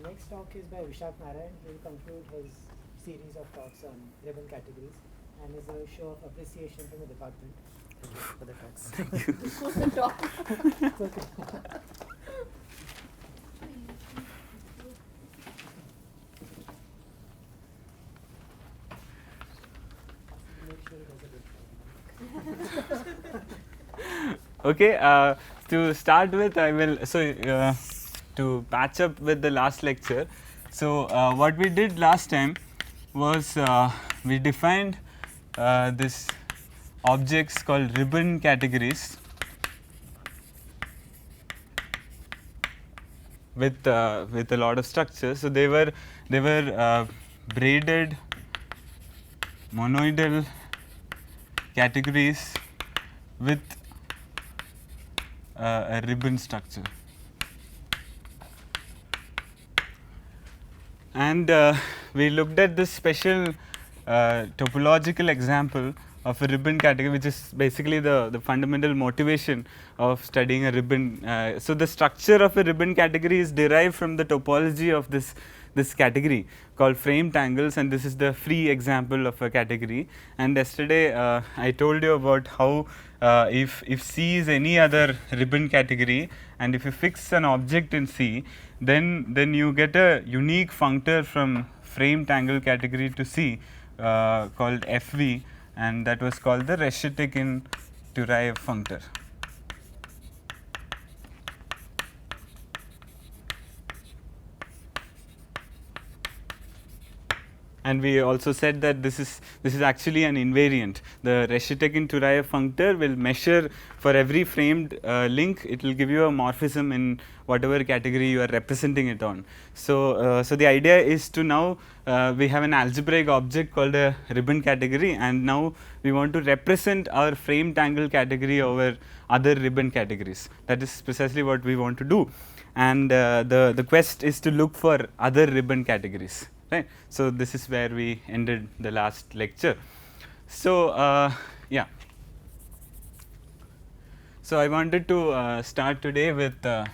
Next talk is by Visakh Narayanan. He will conclude his series of talks on ribbon categories and is a show of appreciation from the department. Thank you for the talks. Thank you. Okay, to start with, I will to patch up with the last lecture. So what we did last time was we defined this objects called ribbon categories with a lot of structure. So they were braided monoidal categories with a ribbon structure. And we looked at this special topological example of a ribbon category, which is basically the fundamental motivation of studying a ribbon. So the structure of a ribbon category is derived from the topology of this category called frame tangles, and this is the free example of a category. And yesterday I told you about how if C is any other ribbon category, and if you fix an object in C, then you get a unique functor from frame tangle category to C called FV, and that was called the Reshetikhin-Turaev functor. And we also said that this is actually an invariant. The Reshetikhin-Turaev functor will measure for every framed link. It will give you a morphism in whatever category you are representing it on. So the idea is to now we have an algebraic object called a ribbon category, and now we want to represent our frame tangle category over other ribbon categories. That is precisely what we want to do. And the quest is to look for other ribbon categories. Right. So this is where we ended the last lecture. So yeah. So I wanted to start today with a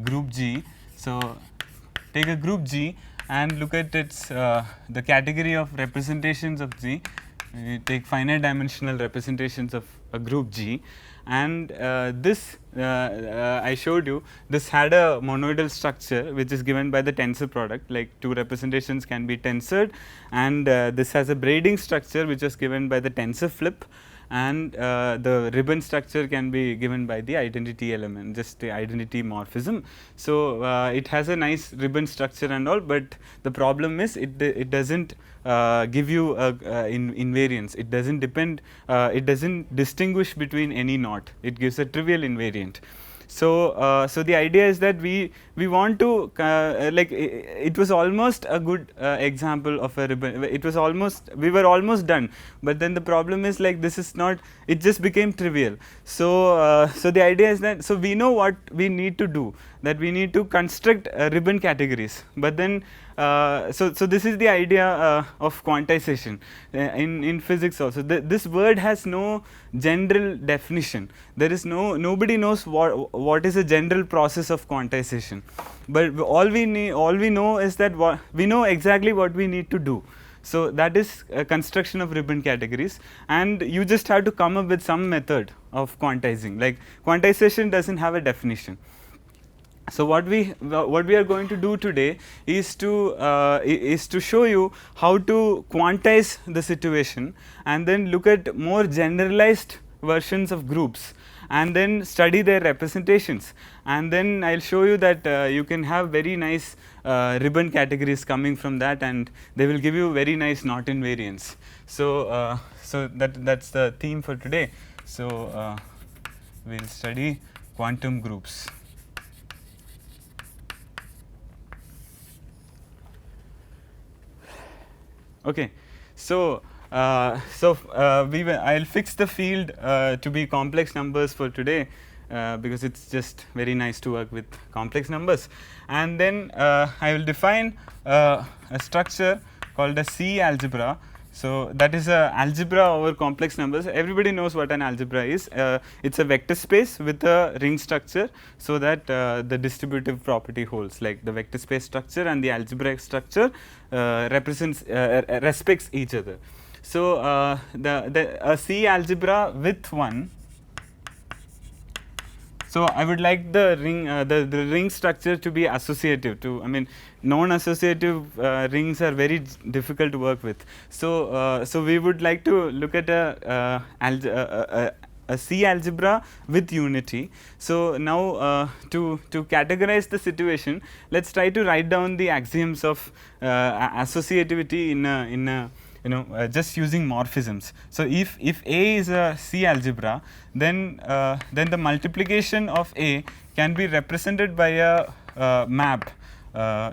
group G. So take a group G and look at its the category of representations of G. We take finite dimensional representations of a group G, and this I showed you, this had a monoidal structure which is given by the tensor product, like two representations can be tensored, and this has a braiding structure which is given by the tensor flip, and the ribbon structure can be given by the identity element, just the identity morphism. So it has a nice ribbon structure and all, but the problem is it doesn't give you invariance. It doesn't depend, it doesn't distinguish between any knot. It gives a trivial invariant. So so the idea is that we want to like it was almost a good example of a ribbon. It was almost, we were almost done, but then the problem is, like, this is not, it just became trivial. So so the idea is that, so we know what we need to do, that we need to construct ribbon categories, but then so this is the idea of quantization in physics also. This word has no general definition. There is nobody knows what is a general process of quantization, but all we know is that we know exactly what we need to do. So that is a construction of ribbon categories, and you just have to come up with some method of quantizing. Like, quantization doesn't have a definition. So what we are going to do today is to show you how to quantize the situation, and then look at more generalized versions of groups, and then study their representations, and then I'll show you that you can have very nice ribbon categories coming from that, and they will give you very nice knot invariance. So so that's the theme for today. So we'll study quantum groups. Okay, so I'll fix the field to be complex numbers for today, because it's just very nice to work with complex numbers, and then I will define a structure called a C algebra So that is a algebra over complex numbers. Everybody knows what an algebra is. It's a vector space with a ring structure, so that the distributive property holds, like the vector space structure and the algebraic structure respects each other. So a C algebra with 1. So I would like the ring structure to be associative to, I mean, non-associative rings are very difficult to work with. So so we would like to look at a C algebra with unity. So now to categorize the situation, let's try to write down the axioms of associativity in a just using morphisms. So if A is a C algebra, then the multiplication of A can be represented by a map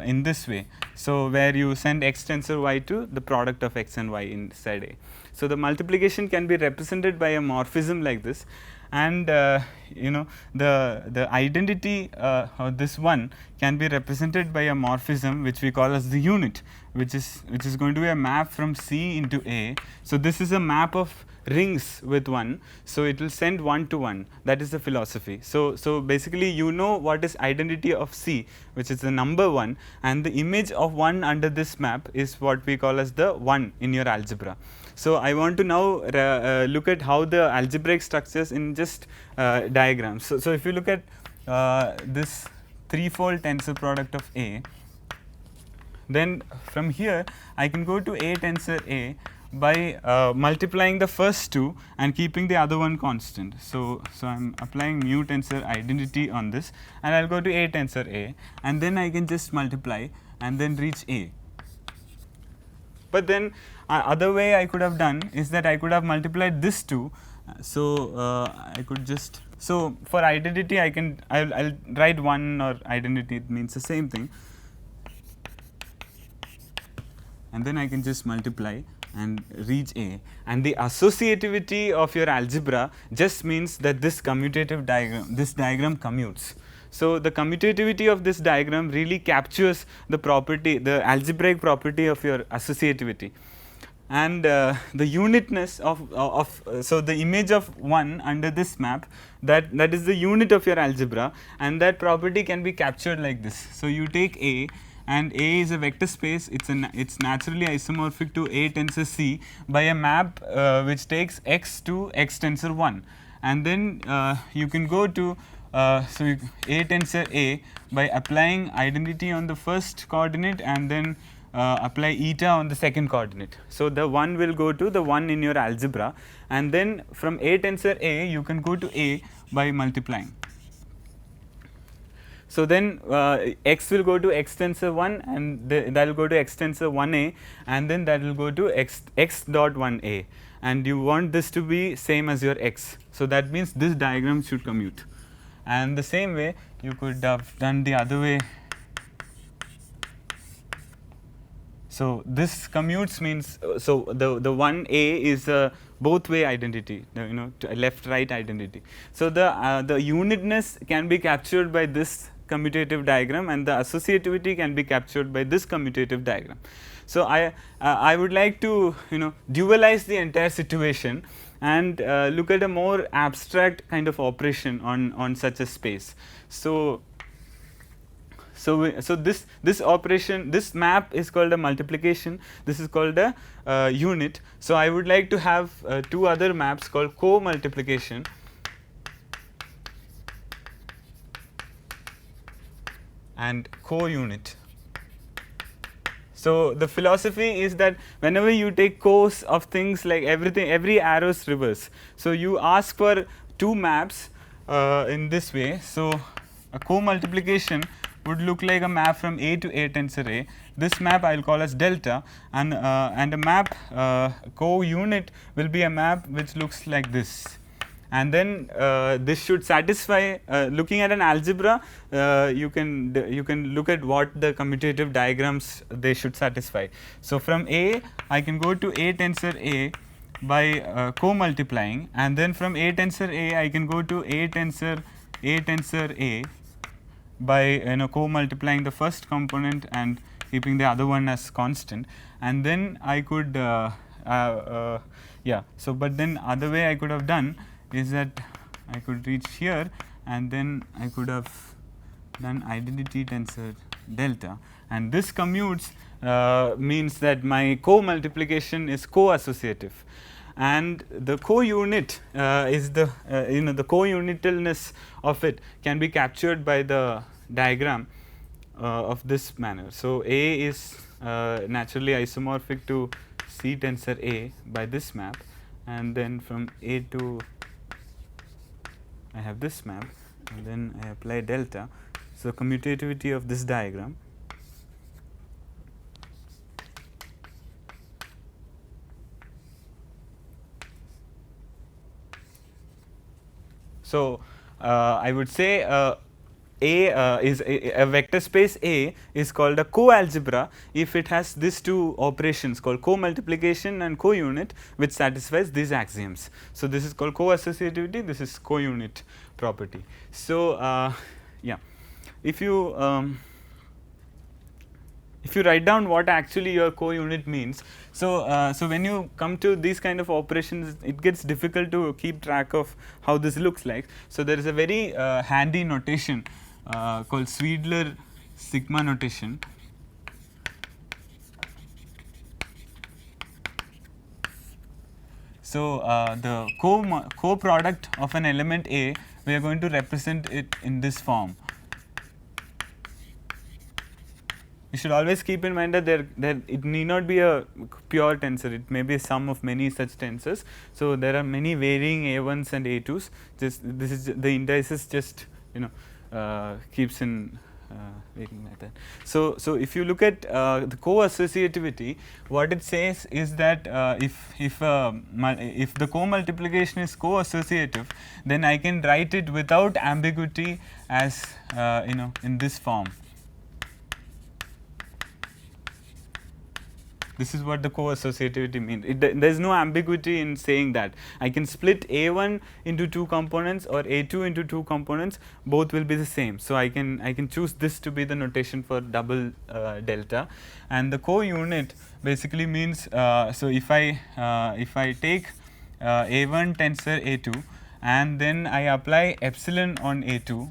in this way. So where you send x tensor y to the product of x and y inside A. So the multiplication can be represented by a morphism like this, and the identity of this one can be represented by a morphism which we call as the unit, which is going to be a map from C into A. So this is a map of rings with 1, so it will send 1 to 1. That is the philosophy. So basically, you know what is identity of C, which is the number 1, and the image of 1 under this map is what we call as the 1 in your algebra. So I want to now look at how the algebraic structures in just diagrams. So if you look at this threefold tensor product of A, then from here I can go to A tensor A by multiplying the first two and keeping the other one constant. So I'm applying mu tensor identity on this, and I'll go to A tensor A, and then I can just multiply and then reach A. But then other way I could have done is that I could have multiplied this two. I could just, so for identity I'll write 1, or identity, it means the same thing, and then I can just multiply and reach A. And the associativity of your algebra just means that this commutative diagram, this diagram commutes. So the commutativity of this diagram really captures the property, the algebraic property of your associativity. And the unitness of so the image of 1 under this map, that is the unit of your algebra, and that property can be captured like this. So you take A, and A is a vector space. It's naturally isomorphic to A tensor C by a map which takes x to x tensor 1, and then you can go to A tensor A by applying identity on the first coordinate and then apply eta on the second coordinate. So the 1 will go to the 1 in your algebra, and then from A tensor A you can go to A by multiplying. So then x will go to x tensor 1, and that will go to x tensor 1a, and then that will go to x dot 1a, and you want this to be same as your x. So that means this diagram should commute. And the same way you could have done the other way. So this commutes means so the 1a is a both way identity, left right identity. So the unitness can be captured by this commutative diagram, and the associativity can be captured by this commutative diagram. So I would like to dualize the entire situation and look at a more abstract kind of operation on such a space. So this operation, this map is called a multiplication, this is called a unit. So I would like to have two other maps called co-multiplication and co-unit. So the philosophy is that whenever you take cos of things, like every arrow is reverse. So you ask for two maps in this way. So a co-multiplication would look like a map from A to A tensor A. This map I will call as delta, and a map co-unit will be a map which looks like this. And then this should satisfy, looking at an algebra, you can look at what the commutative diagrams they should satisfy. So from A I can go to A tensor A by co-multiplying, and then from A tensor A I can go to A tensor A by co-multiplying the first component and keeping the other one as constant. And then I could yeah. So but then other way I could have done is that I could reach here and then I could have done identity tensor delta, and this commutes means that my co-multiplication is co-associative, and the co-unit is the the co-unitalness of it can be captured by the diagram of this manner. So A is naturally isomorphic to C tensor A by this map, and then from A to I have this map, and then I apply delta. So commutativity of this diagram. So I would say is a vector space A is called a co-algebra if it has these two operations called co-multiplication and co-unit, which satisfies these axioms. So this is called co-associativity, this is co-unit property. So yeah, if you write down what actually your co-unit means, so so when you come to these kind of operations, it gets difficult to keep track of how this looks like. So there is a very handy notation called Sweedler sigma notation. So the co-product of an element A, we are going to represent it in this form. You should always keep in mind that it need not be a pure tensor, it may be a sum of many such tensors. So there are many varying A1s and A2s. Just this is the indices, just keeps in varying like that. So if you look at the co-associativity, what it says is that if the co-multiplication is co-associative, then I can write it without ambiguity as in this form. This is what the co-associativity means. There is no ambiguity in saying that. I can split A1 into two components or A2 into two components, both will be the same. So I can choose this to be the notation for double delta. And the co-unit basically means, so if I take A1 tensor A2 and then I apply epsilon on A2.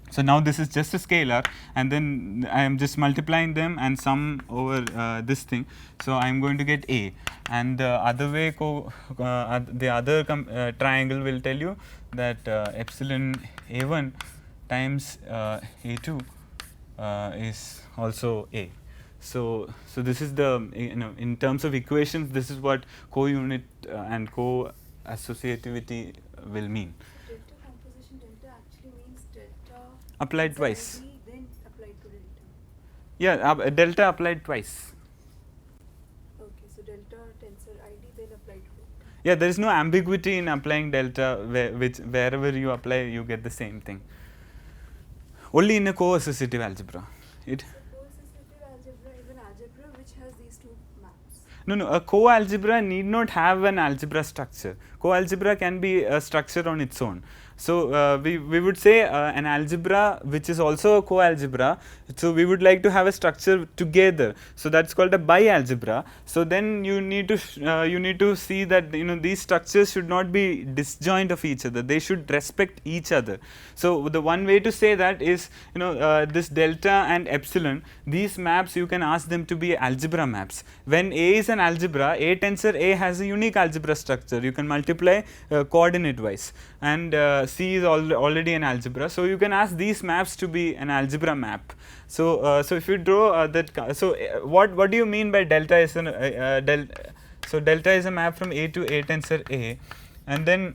So now this is just a scalar, and then I am just multiplying them and sum over this thing. So I am going to get A, and the other way the other triangle will tell you that epsilon A1 times A2 is also A. So this is the in terms of equations, this is what co-unit and co-associativity will mean. Applied twice. Then applied to delta. Yeah, delta applied twice. Okay, so delta tensor ID then applied to delta. Yeah, there is no ambiguity in applying delta, wherever you apply, you get the same thing. Only in a co-associative algebra. So co-associative algebra is an algebra which has these two maps. No, a co-algebra need not have an algebra structure. Co-algebra can be a structure on its own. So we would say an algebra which is also a co-algebra, so we would like to have a structure together, so that's called a bi-algebra. So then you need to see that these structures should not be disjoint of each other, they should respect each other. So the one way to say that is this delta and epsilon, these maps you can ask them to be algebra maps. When A is an algebra, A tensor A has a unique algebra structure, you can multiply coordinate wise, and C is already an algebra, so you can ask these maps to be an algebra map. So if you draw that, so what do you mean by delta is so delta is a map from A to A tensor A, and then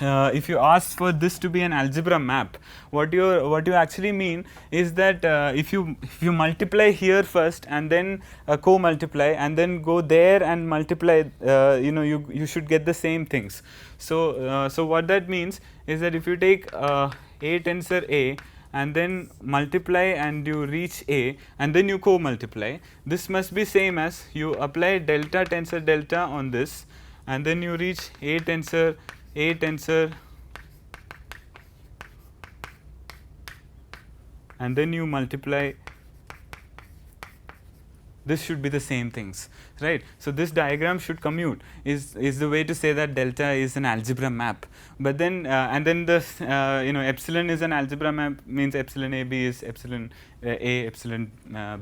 if you ask for this to be an algebra map, what you actually mean is that if you multiply here first and then co-multiply and then go there and multiply, you should get the same things. So what that means is that if you take A tensor A and then multiply and you reach A and then you co-multiply, this must be same as you apply delta tensor delta on this and then you reach A tensor and then you multiply this should be the same things, right? So this diagram should commute is the way to say that delta is an algebra map. But then and then the epsilon is an algebra map, means epsilon AB is epsilon A epsilon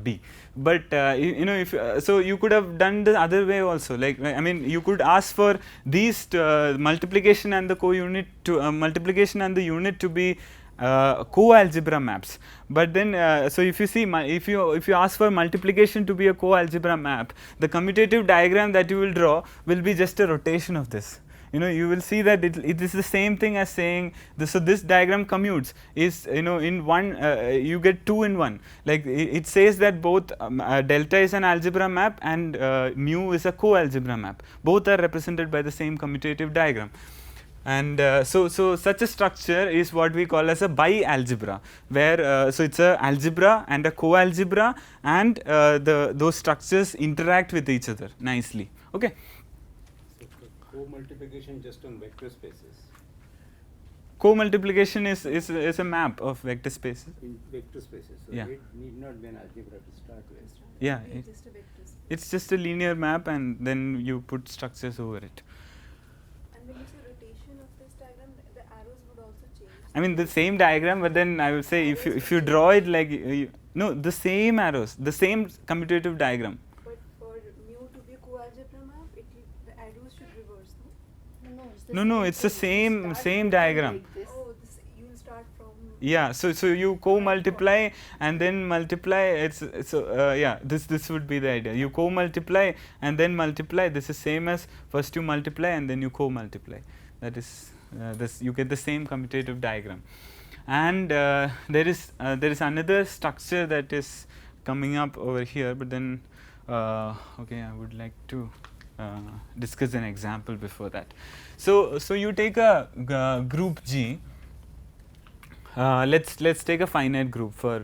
B. But if so you could have done the other way also, like I mean you could ask for these multiplication and the co-unit to multiplication and the unit to be co-algebra maps. But then so if you see if you ask for multiplication to be a co-algebra map, the commutative diagram that you will draw will be just a rotation of this. You will see that it is the same thing as saying this. So this diagram commutes is in one you get 2 in 1, like it says that both delta is an algebra map and mu is a co-algebra map. Both are represented by the same commutative diagram. And so such a structure is what we call as a bi-algebra, where so it's a algebra and a co-algebra, and those structures interact with each other nicely. Okay. So co-multiplication just on vector spaces. Co-multiplication is a map of vector spaces. In vector spaces, so yeah. it need not be an algebra to start with. Yeah, It's just a it's just a vector space. linear map, and then you put structures over it. And when you say rotation of this diagram, the arrows would also change. I mean the same diagram, but then I would say if you draw it like no, the same arrows, the same commutative diagram. But for mu to be a co-algebra map, the arrows should reverse, No, no? no, it's the same diagram. Oh, you will start from. Yeah, so you co-multiply and then multiply. It's so yeah, this would be the idea. You co-multiply and then multiply. This is same as first you multiply and then you co-multiply. That is this, you get the same commutative diagram. And there is another structure that is coming up over here. But then okay, I would like to discuss an example before that. So you take a group G. Let's take a finite group for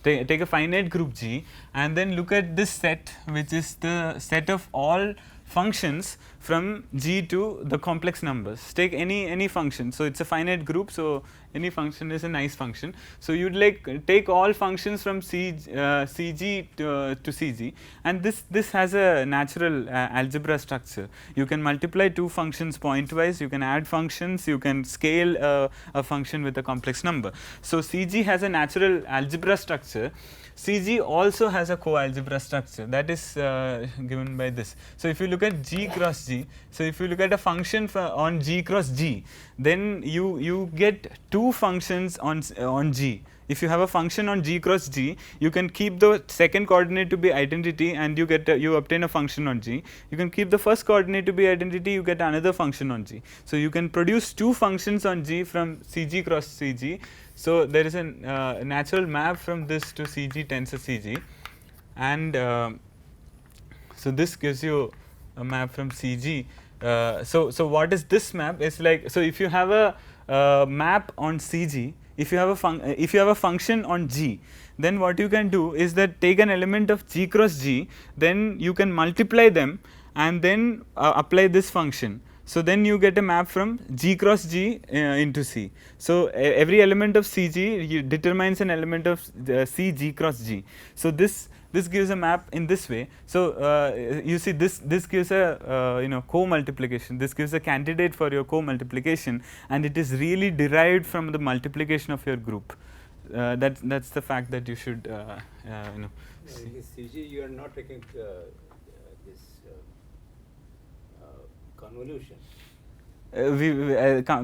take a finite group G, and then look at this set, which is the set of all functions from G to the complex numbers. Take any function. So it's a finite group, so any function is a nice function. So you'd like take all functions from CG to CG, and this has a natural algebra structure. You can multiply two functions pointwise, you can add functions, you can scale a function with a complex number. So CG has a natural algebra structure. CG also has a co-algebra structure, that is given by this. So if you look at G cross G, so if you look at a function on G cross G, then you get two functions on G. If you have a function on G cross G, you can keep the second coordinate to be identity, and you obtain a function on G. You can keep the first coordinate to be identity, you get another function on G. So you can produce two functions on G from CG cross CG. So there is a natural map from this to CG tensor CG, and so this gives you a map from CG. So what is this map? It's like, so if you have a map on CG, if you have a function on G, then what you can do is that take an element of G cross G, then you can multiply them and then apply this function. So then you get a map from G cross G into C. So every element of CG determines an element of CG cross G. So this gives a map in this way. So you see this gives a co-multiplication. This gives a candidate for your co-multiplication, and it is really derived from the multiplication of your group. That's the fact that you should see. In CG, you are not taking this convolution.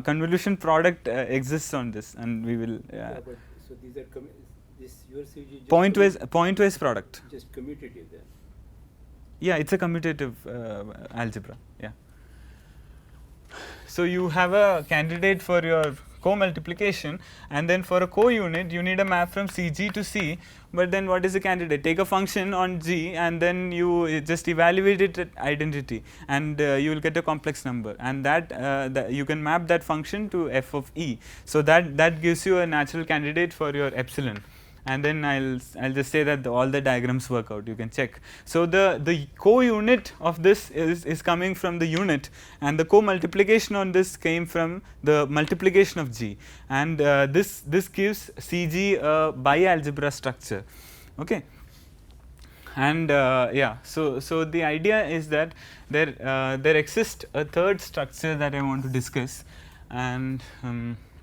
Convolution product exists on this, and we will. Yeah, but so these are this your CG just Pointwise product. just commutative then. Yeah, it's a commutative algebra. Yeah. So you have a candidate for your co-multiplication, and then for a co-unit you need a map from CG to C. But then what is the candidate? Take a function on G, and then you just evaluate it at identity, and you will get a complex number, and that you can map that function to f of E. So that gives you a natural candidate for your epsilon. And then I'll just say that all the diagrams work out. You can check. So the co-unit of this is coming from the unit, and the co-multiplication on this came from the multiplication of G, and this gives CG a bi-algebra structure. Okay. And yeah, so the idea is that there exists a third structure that I want to discuss, and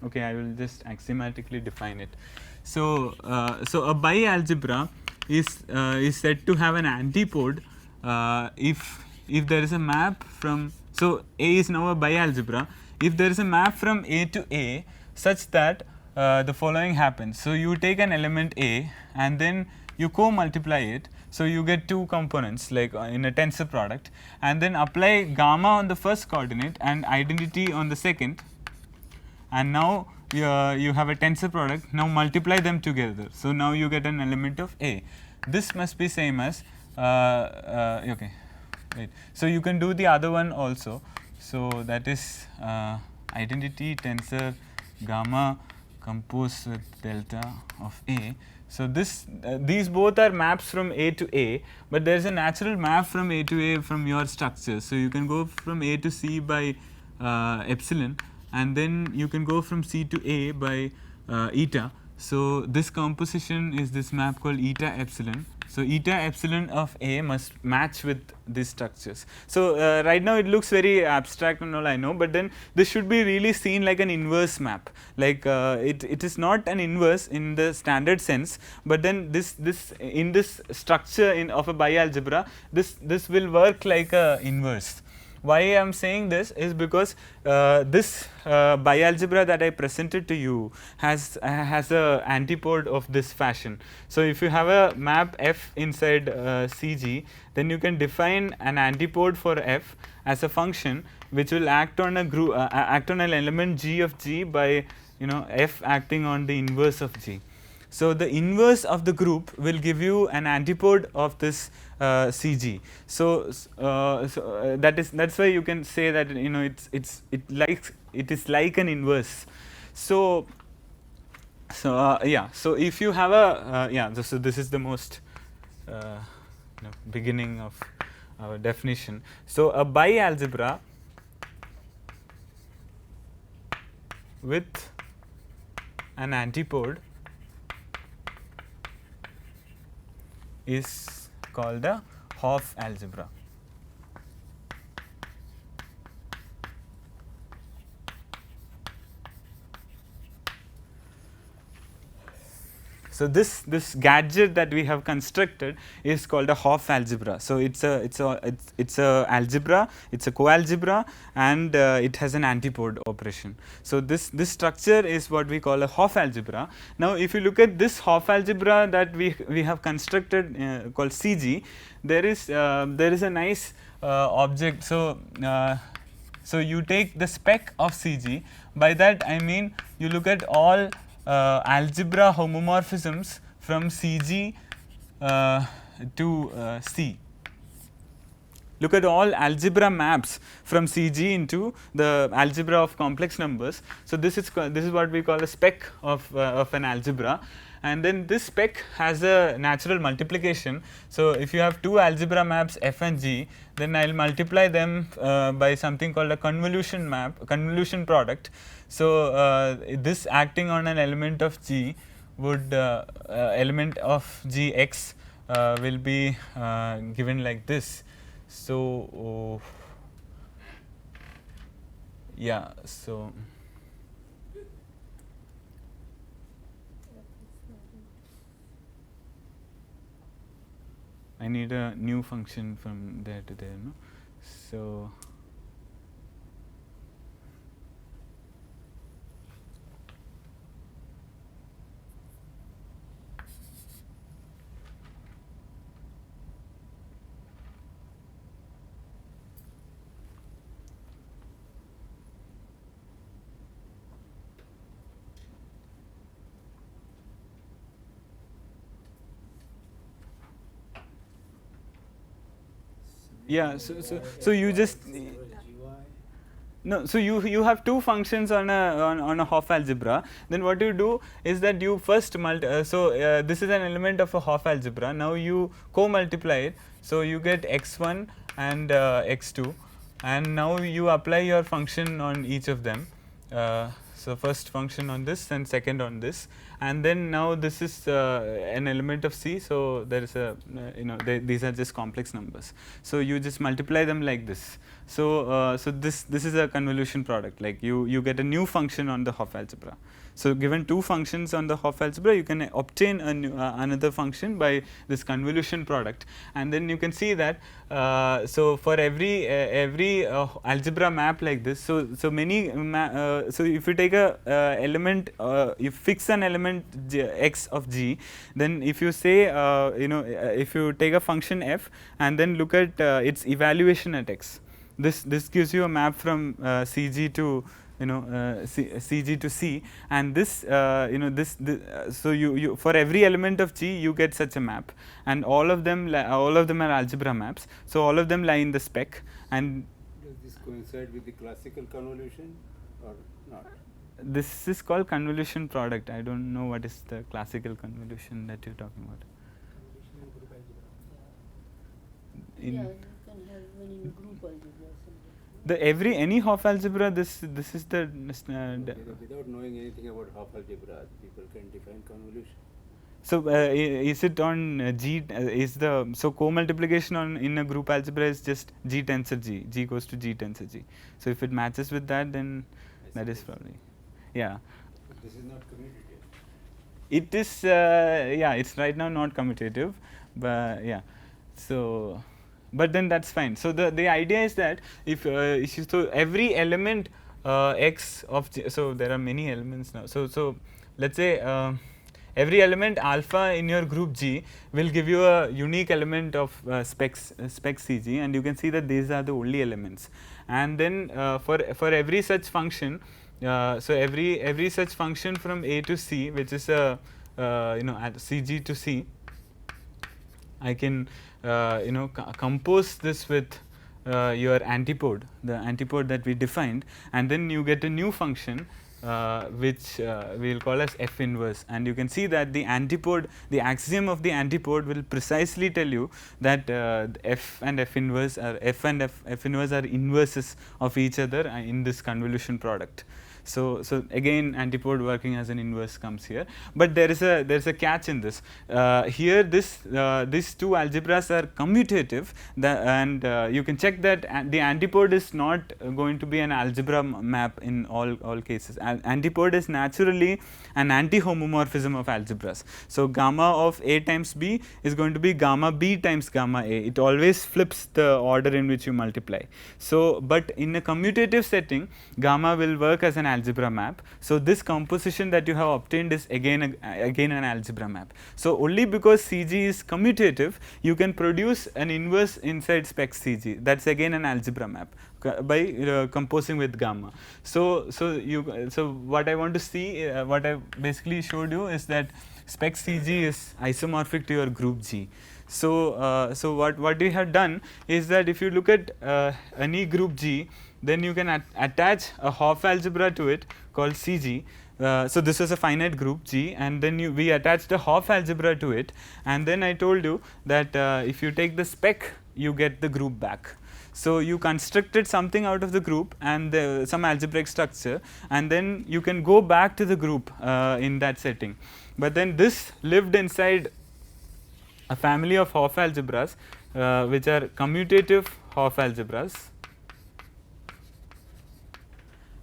okay, I will just axiomatically define it. So a bi-algebra is said to have an antipode if there is a map from, so A is now a bi-algebra if there is a map from A to A such that the following happens. So you take an element A and then you co-multiply it, so you get two components like in a tensor product, and then apply gamma on the first coordinate and identity on the second, and now you have a tensor product. Now multiply them together, so now you get an element of A. This must be same as okay, wait. So you can do the other one also. So that is identity tensor gamma composed with delta of A. So these both are maps from A to A, but there is a natural map from A to A from your structure. So you can go from A to C by epsilon, and then you can go from C to A by eta. So this composition is this map called eta epsilon. So eta epsilon of A must match with these structures. So right now it looks very abstract and all, I know, but then this should be really seen like an inverse map. Like it is not an inverse in the standard sense, but then this in this structure of a bi-algebra, this will work like a inverse. Why I am saying this is because this bi-algebra that I presented to you has a antipode of this fashion. So if you have a map F inside CG, then you can define an antipode for F as a function which will act on a group act on an element G of G by F acting on the inverse of G. So the inverse of the group will give you an antipode of this CG. So that's why you can say that it is like an inverse. So yeah. So if you have a so this is the most beginning of our definition. So a bi-algebra with an antipode is called a Hopf algebra. So this gadget that we have constructed is called a Hopf algebra. So it's a algebra, it's a coalgebra, and it has an antipode operation. So this structure is what we call a Hopf algebra. Now if you look at this Hopf algebra that we have constructed called CG, there is a nice object. So so you take the spec of CG. By that I mean you look at all algebra homomorphisms from CG to C. Look at all algebra maps from CG into the algebra of complex numbers. So this is what we call a spec of an algebra, and then this spec has a natural multiplication. So if you have two algebra maps F and G, then I will multiply them by something called a convolution convolution product. So this acting on an element of G would element of Gx will be given like this. So yeah, so I need a new function from there to there, no? So yeah, so you just no, so you have two functions on a Hopf algebra. Then what you do is that you first this is an element of a Hopf algebra. Now you co-multiply it, so you get x1 and x2, and now you apply your function on each of them. so first function on this and second on this, and then now this is an element of C, so there is a these are just complex numbers, so you just multiply them like this. So so this is a convolution product, like you get a new function on the Hopf algebra. So given two functions on the Hopf algebra, you can obtain a new, another function by this convolution product, and then you can see that so for every algebra map like this, so many so if you take a element, you fix an element x of G, then if you say if you take a function f and then look at its evaluation at x, this gives you a map from CG to CG to C, and this so you for every element of G you get such a map, and all of them are algebra maps, so all of them lie in the spec. And does this coincide with the classical convolution or not? This is called convolution product. I don't know what is the classical convolution that you're talking about. Yeah, you can have one in group algebra. Any Hopf algebra, this is the Without knowing anything about Hopf algebra, people can define convolution. So is it on G? Is the so co-multiplication on in a group algebra is just G tensor G. G goes to G tensor G. So if it matches with that, then that is probably, yeah. But this is not commutative. It is yeah. It's right now not commutative, but yeah. So. But then that's fine. So the idea is that if so every element x of G, so there are many elements now. So let's say every element alpha in your group G will give you a unique element of spec CG, and you can see that these are the only elements. And then for every such function, so every such function from A to C, which is a at CG to C, I can compose this with your antipode, the antipode that we defined, and then you get a new function which we will call as f inverse. And you can see that the antipode, the axiom of the antipode will precisely tell you that f and f inverse are inverses of each other in this convolution product. So again antipode working as an inverse comes here, but there is a catch in this. Here these two algebras are commutative, and you can check that the antipode is not going to be an algebra map in all cases. Antipode is naturally an anti-homomorphism of algebras. So gamma of A times B is going to be gamma B times gamma A. It always flips the order in which you multiply. So but in a commutative setting, gamma will work as an algebra map. So this composition that you have obtained is again an algebra map. So only because CG is commutative, you can produce an inverse inside spec CG. That's again an algebra map by composing with gamma. So what I want to see, what I basically showed you is that spec CG is isomorphic to your group G. So what we have done is that if you look at any group G, then you can attach a Hopf algebra to it called CG. So this is a finite group G, and then we attached a Hopf algebra to it, and then I told you that if you take the spec, you get the group back. So you constructed something out of the group and some algebraic structure, and then you can go back to the group in that setting. But then this lived inside a family of Hopf algebras which are commutative Hopf algebras.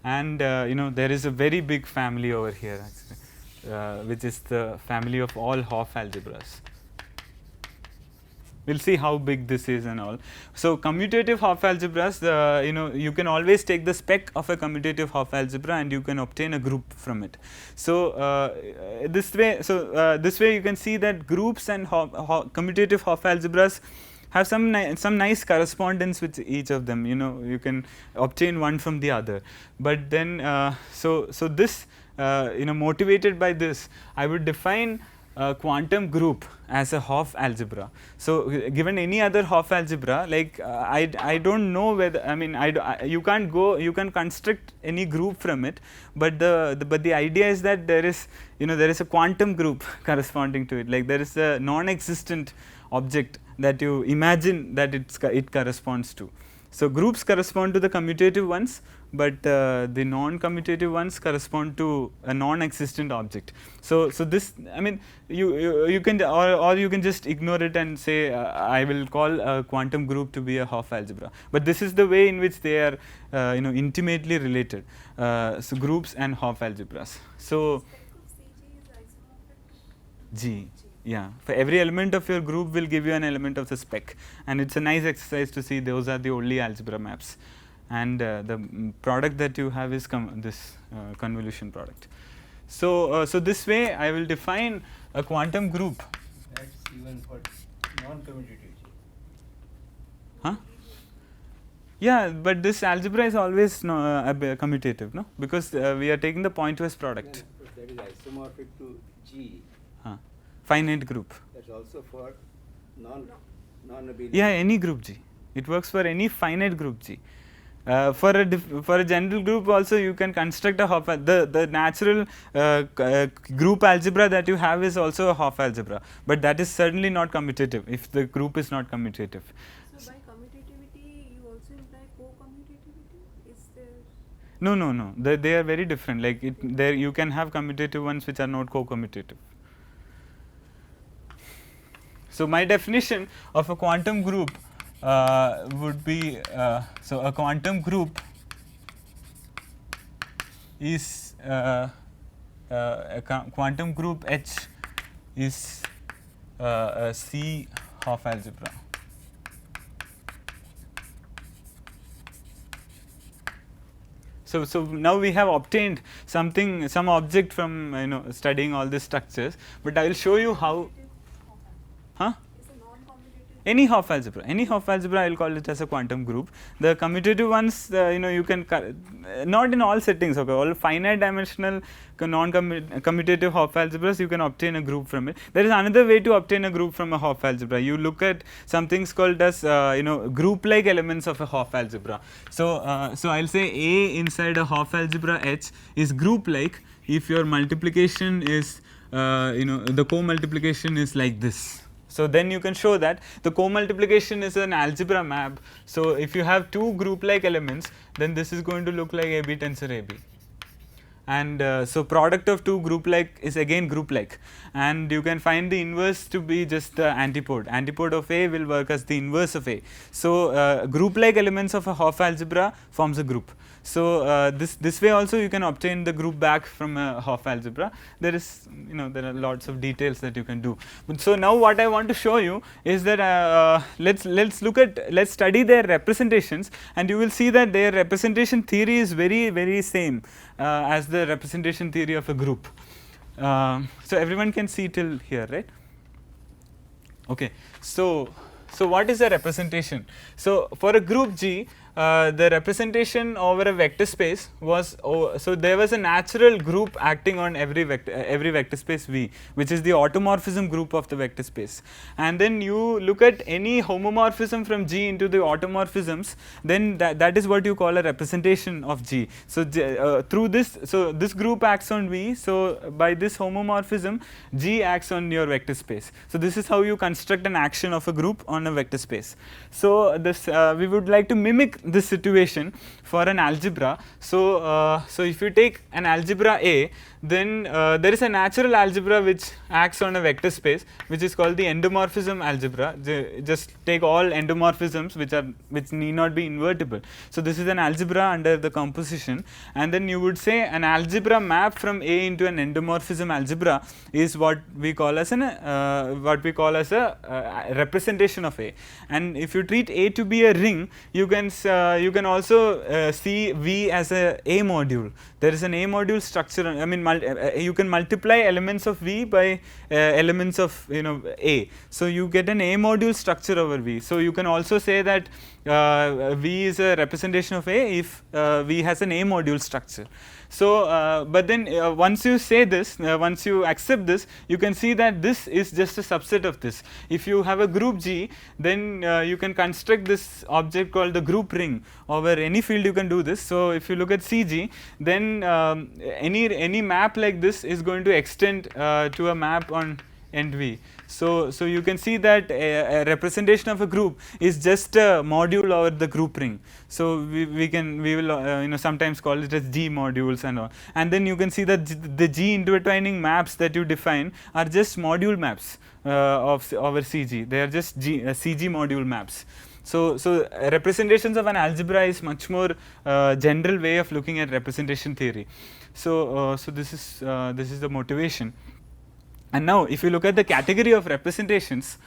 And there is a very big family over here actually, which is the family of all Hopf algebras. We'll see how big this is and all. So commutative Hopf algebras, you can always take the spec of a commutative Hopf algebra and you can obtain a group from it. So this way you can see that groups and commutative Hopf algebras have some nice correspondence with each of them. You can obtain one from the other. But then so this motivated by this, I would define a quantum group as a Hopf algebra. So given any other Hopf algebra, like I don't know whether, you can construct any group from it, but the idea is that there is a quantum group corresponding to it, like there is a non-existent object that you imagine that it corresponds to. So groups correspond to the commutative ones, but the non-commutative ones correspond to a non-existent object. So this, I mean, you can, or you can just ignore it and say I will call a quantum group to be a Hopf algebra. But this is the way in which they are intimately related. So groups and Hopf algebras. So G. Yeah, for every element of your group will give you an element of the spec, and it's a nice exercise to see those are the only algebra maps, and the product that you have is this convolution product. So this way I will define a quantum group. That's even for non-commutative. Huh? Yeah, but this algebra is always commutative, no? Because we are taking the pointwise product. No, that is isomorphic to G. Finite group. That's also for non-abelian. Yeah, any group G. It works for any finite group G. For a general group also you can construct a Hopf. The natural group algebra that you have is also a Hopf algebra, but that is certainly not commutative if the group is not commutative. So by commutativity you also imply co-commutativity? Is there? No. They are very different. Like there you can have commutative ones which are not co-commutative. So my definition of a quantum group would be, so a quantum group is a quantum group H is a C Hopf algebra. So now we have obtained some object from studying all these structures, but I will show you how. Huh? Any Hopf algebra, I will call it as a quantum group. The commutative ones, you can not in all settings. Okay, all finite dimensional non-commutative Hopf algebras, you can obtain a group from it. There is another way to obtain a group from a Hopf algebra. You look at some things called as group-like elements of a Hopf algebra. So I'll say A inside a Hopf algebra H is group-like if your multiplication is the co-multiplication is like this. So then you can show that the co-multiplication is an algebra map. So if you have two group-like elements, then this is going to look like AB tensor AB. And so product of two group-like is again group-like, and you can find the inverse to be just the antipode. Antipode of A will work as the inverse of A. So group-like elements of a Hopf algebra forms a group. So this way also you can obtain the group back from a Hopf algebra. There is there are lots of details that you can do. But so now what I want to show you is that let's study their representations, and you will see that their representation theory is very same as the representation theory of a group. So everyone can see till here, right? Okay. So what is a representation? So for a group G, the representation over a vector space was, so there was a natural group acting on every vector space V, which is the automorphism group of the vector space. And then you look at any homomorphism from G into the automorphisms, then that is what you call a representation of G. So through this, so this group acts on V, so by this homomorphism G acts on your vector space. So this is how you construct an action of a group on a vector space. So this we would like to mimic this situation for an algebra. So if you take an algebra A, then there is a natural algebra which acts on a vector space, which is called the endomorphism algebra. Just take all endomorphisms which need not be invertible. So this is an algebra under the composition, and then you would say an algebra map from A into an endomorphism algebra is what we call as a representation of A. And if you treat A to be a ring, you can also see V as a module. There is an A module structure. I mean, you can multiply elements of V by elements of A. So you get an A module structure over V. So you can also say that V is a representation of A if V has an A module structure. So but then once you say this, once you accept this, you can see that this is just a subset of this. If you have a group G, then you can construct this object called the group ring over any field. You can do this. So if you look at CG, then any map like this is going to extend to a map on and V. So you can see that a representation of a group is just a module over the group ring. So we will sometimes call it as G modules and all. And then you can see that the G intertwining maps that you define are just module maps of our CG. They are just CG module maps. So representations of an algebra is much more general way of looking at representation theory. So this is the motivation. And now if you look at the category of representations,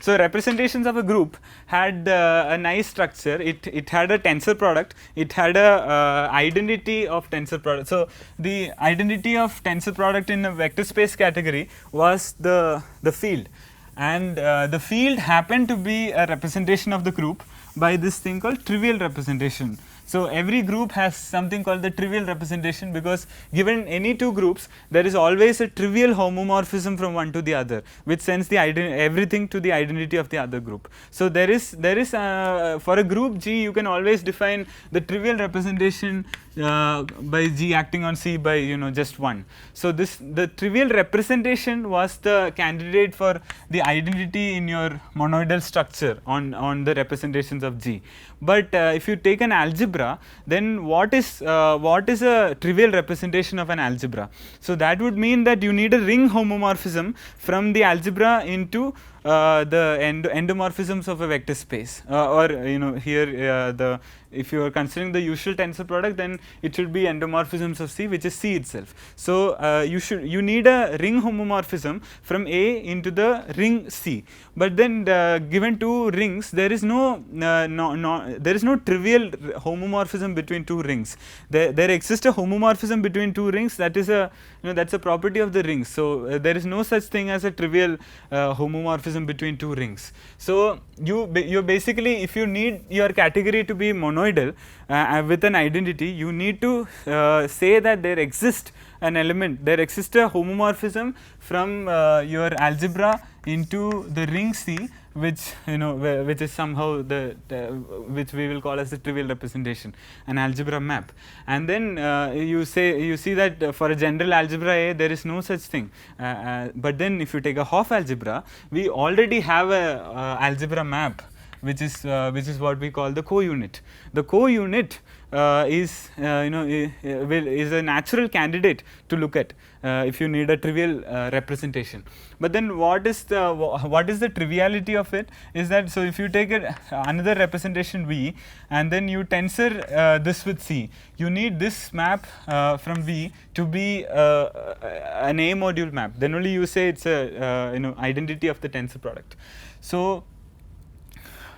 so representations of a group had a nice structure. It had a tensor product. It had a identity of tensor product. So the identity of tensor product in a vector space category was the field, and the field happened to be a representation of the group by this thing called trivial representation. So every group has something called the trivial representation, because given any two groups, there is always a trivial homomorphism from one to the other, which sends the everything to the identity of the other group. So there is for a group G, you can always define the trivial representation by G acting on C by just 1. So the trivial representation was the candidate for the identity in your monoidal structure on the representations of G. But if you take an algebra, then what is a trivial representation of an algebra? So that would mean that you need a ring homomorphism from the algebra into the endomorphisms of a vector space, or here if you are considering the usual tensor product, then it should be endomorphisms of C, which is C itself. So you need a ring homomorphism from A into the ring C. But then given two rings, there is no trivial homomorphism between two rings. There exists a homomorphism between two rings. That is that's a property of the rings. So there is no such thing as a trivial homomorphism between two rings. So you basically, if you need your category to be monoidal with an identity, you need to say that there exists an element, there exists a homomorphism from your algebra into the ring C, which which is somehow which we will call as the trivial representation, an algebra map. And then you see that for a general algebra A, there is no such thing. But then if you take a Hopf algebra, we already have a algebra map, which is what we call the co-unit. The co-unit is a natural candidate to look at if you need a trivial representation. But then what is the triviality of it is that, so if you take another representation V and then you tensor this with C, you need this map from V to be an A module map. Then only you say it's a identity of the tensor product. So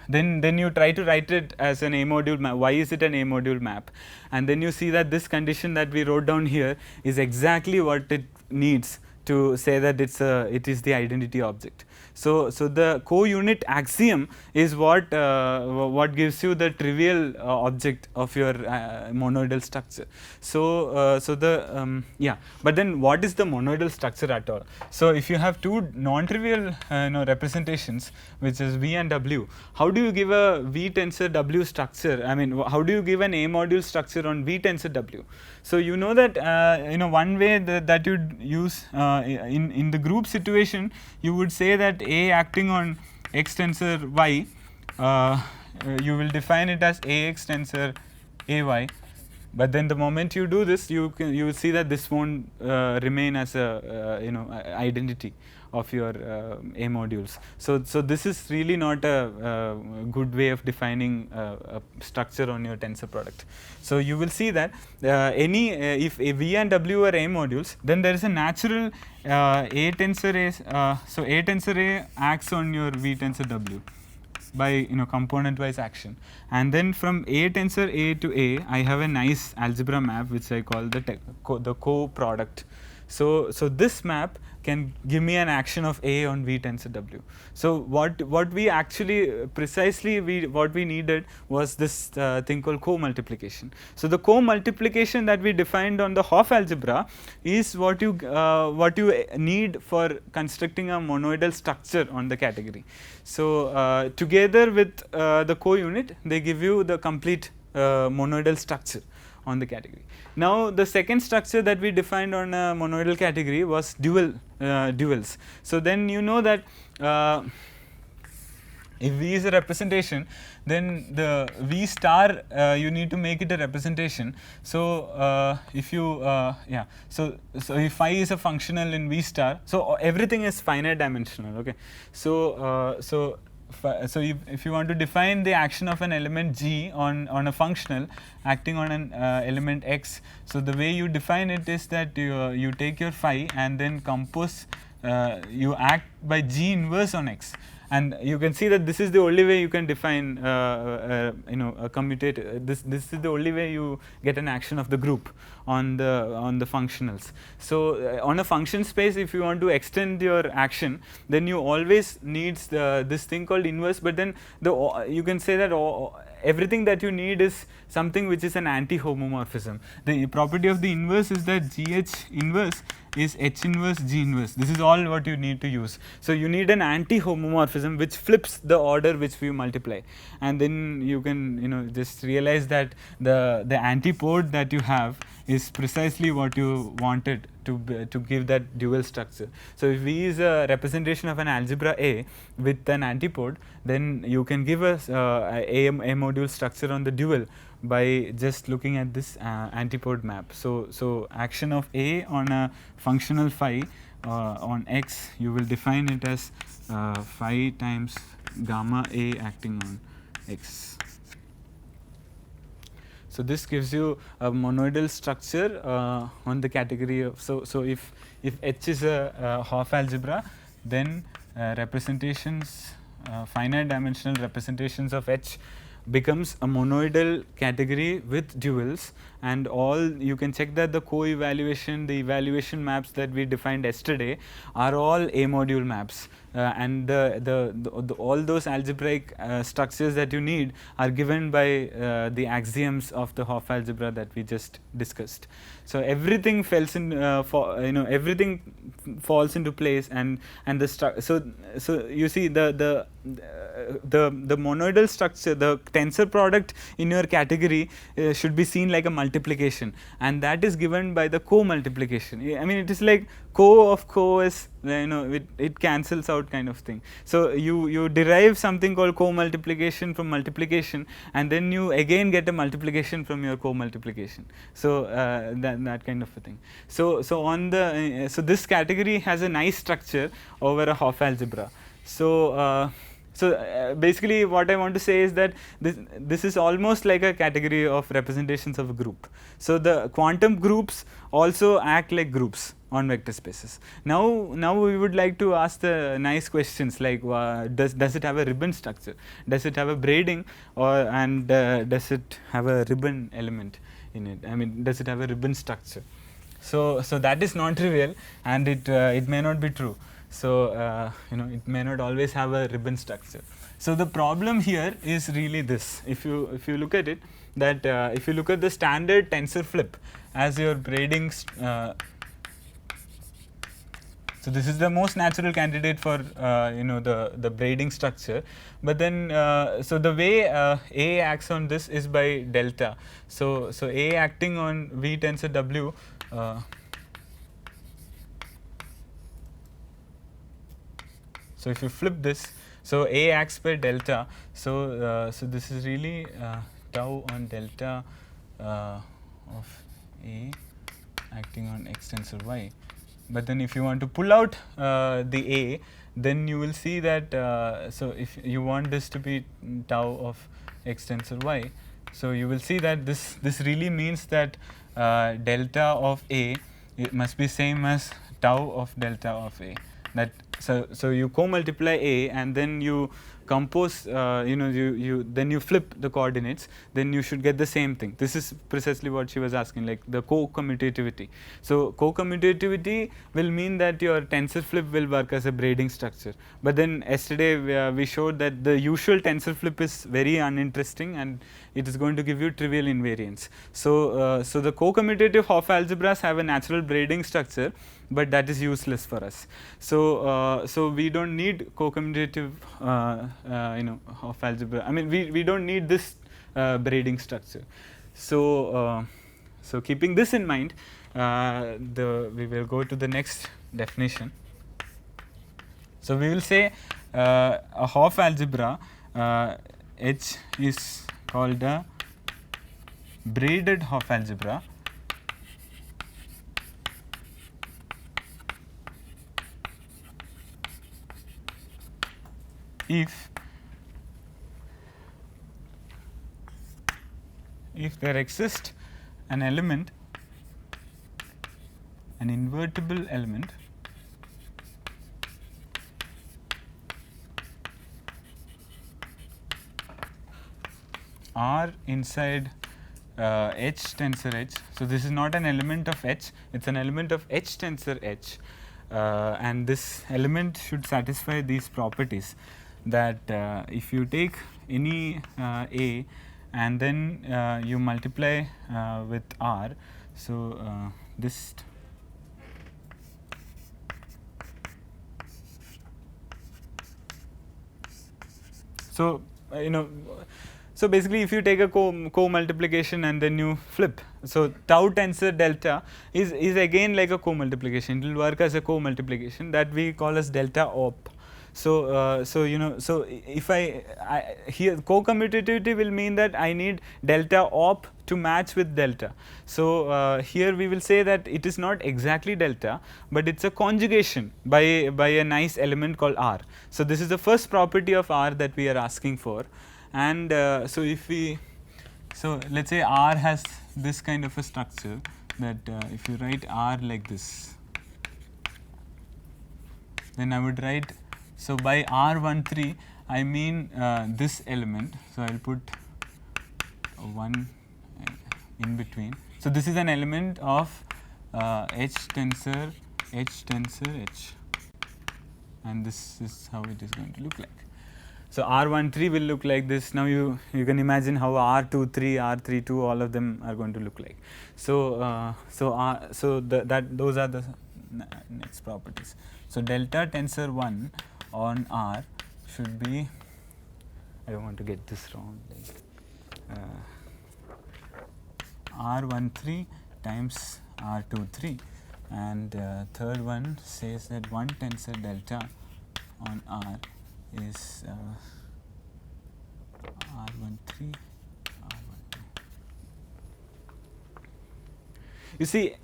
then you try to write it as an A module map. Why is it an A module map? And then you see that this condition that we wrote down here is exactly what it needs to say that it is the identity object. So the co-unit axiom is what gives you the trivial object of your monoidal structure. But then what is the monoidal structure at all? So if you have two non-trivial representations, which is V and W, how do you give a V tensor W structure? I mean, how do you give an A module structure on V tensor W? So you know that one way that you use in the group situation, you would say that A acting on X tensor Y, you will define it as AX tensor AY. But then the moment you do this, you will see that this won't remain as a identity of your A modules. So this is really not a good way of defining a structure on your tensor product. So you will see that if a V and W are A modules, then there is a natural A tensor A. So A tensor A acts on your V tensor W by component wise action, and then from A tensor A to A, I have a nice algebra map which I call the co-product. So this map can give me an action of A on V tensor W. So what we actually what we needed was this thing called co-multiplication. So the co-multiplication that we defined on the Hopf algebra is what you need for constructing a monoidal structure on the category. So together with the co-unit, they give you the complete monoidal structure on the category. Now the second structure that we defined on a monoidal category was duals. So then you know that if V is a representation, then the V star you need to make it a representation. So if you so if phi is a functional in V star, so everything is finite dimensional. Okay, so if you want to define the action of an element G on a functional acting on an element X, so the way you define it is that you take your phi and then compose you act by G inverse on X. And you can see that this is the only way you can define a commutative. This is the only way you get an action of the group on the functionals. So on a function space, if you want to extend your action, then you always needs this thing called inverse. But then you can say that everything that you need is something which is an anti-homomorphism. The property of the inverse is that GH inverse is H inverse G inverse. This is all what you need to use. So you need an anti-homomorphism which flips the order which we multiply, and then you can just realize that the antipode that you have is precisely what you wanted to give that dual structure. So if V is a representation of an algebra A with an antipode, then you can give us a module structure on the dual by just looking at this antipode map. So action of A on a functional phi on X, you will define it as phi times gamma A acting on X. So this gives you a monoidal structure on the category of, so if H is a Hopf algebra, then representations, finite dimensional representations of H becomes a monoidal category with duals, and all you can check that the co-evaluation, the evaluation maps that we defined yesterday are all A module maps, and all those algebraic structures that you need are given by the axioms of the Hopf algebra that we just discussed. So everything falls in everything falls into place, and the so you see the monoidal structure, the tensor product in your category should be seen like a multiplication, and that is given by the co-multiplication. I mean, it is like co of co is, it cancels out kind of thing. So you derive something called co-multiplication from multiplication, and then you again get a multiplication from your co-multiplication. So that kind of a thing. So on the so this category has a nice structure over a Hopf algebra. So basically what I want to say is that this is almost like a category of representations of a group. So the quantum groups also act like groups on vector spaces. Now we would like to ask the nice questions like does it have a ribbon structure? Does it have a braiding, and does it have a ribbon element in it? I mean, does it have a ribbon structure? So that is non-trivial, and it may not be true. So it may not always have a ribbon structure. So the problem here is really this. If you look at it, that if you look at the standard tensor flip as your braiding, so this is the most natural candidate for the braiding structure. But then so the way A acts on this is by delta. So A acting on V tensor W. So if you flip this, so A acts by delta. So this is really tau on delta of A acting on X tensor Y. But then if you want to pull out the A, then you will see that so if you want this to be tau of X tensor Y, so you will see that this really means that delta of A, it must be same as tau of delta of A. That so you co-multiply A, and then you compose then you flip the coordinates, then you should get the same thing. This is precisely what she was asking, like the co-commutativity. So co-commutativity will mean that your tensor flip will work as a braiding structure. But then yesterday we showed that the usual tensor flip is very uninteresting, and it is going to give you trivial invariance. So the co-commutative Hopf algebras have a natural braiding structure, but that is useless for us. So we don't need co-commutative Hopf algebra. I mean, we don't need this braiding structure. So so keeping this in mind, we will go to the next definition. So we will say a Hopf algebra H is called a braided Hopf algebra if there exists an element, an invertible element R inside H tensor H. So this is not an element of H, it's an element of H tensor H, and this element should satisfy these properties, that if you take any A and then you multiply with R, so this so so basically if you take a co-multiplication and then you flip, so tau tensor delta is again like a co-multiplication, it will work as a co-multiplication that we call as delta op. So so if I here co-commutativity will mean that I need delta op to match with delta. So here we will say that it is not exactly delta, but it's a conjugation by a nice element called R. So this is the first property of R that we are asking for. And so if we, so let's say R has this kind of a structure, that if you write R like this, then I would write, so by R13 I mean this element, so I will put 1 in between. So this is an element of H tensor H, and this is how it is going to look like. So R13 will look like this. Now you can imagine how R23, R32, all of them are going to look like. So those are the next properties. So delta tensor 1 on R should be, I don't want to get this wrong, like R13 times R23, and third one says that 1 tensor delta on R is R13, R12. You see,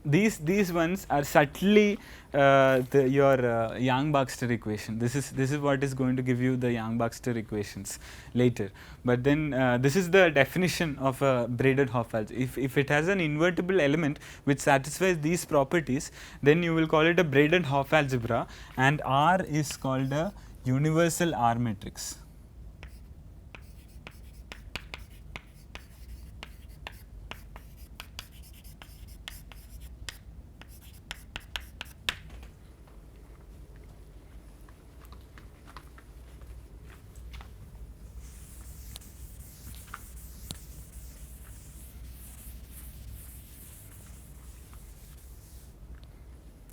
these ones are subtly your Yang-Baxter equation. This is what is going to give you the Yang-Baxter equations later. But then this is the definition of a braided Hopf algebra. If it has an invertible element which satisfies these properties, then you will call it a braided Hopf algebra, and R is called a universal R matrix.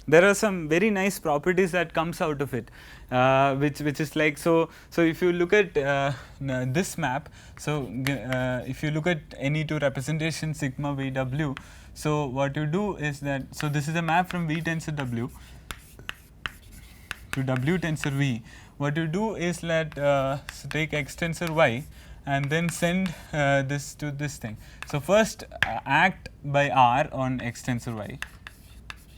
There are some very nice properties that comes out of it, which is like, so if you look at this map, so if you look at any two representation sigma VW, so what you do is that, so this is a map from V tensor W to W tensor V. What you do is that so take X tensor Y and then send this to this thing. So first act by R on X tensor Y.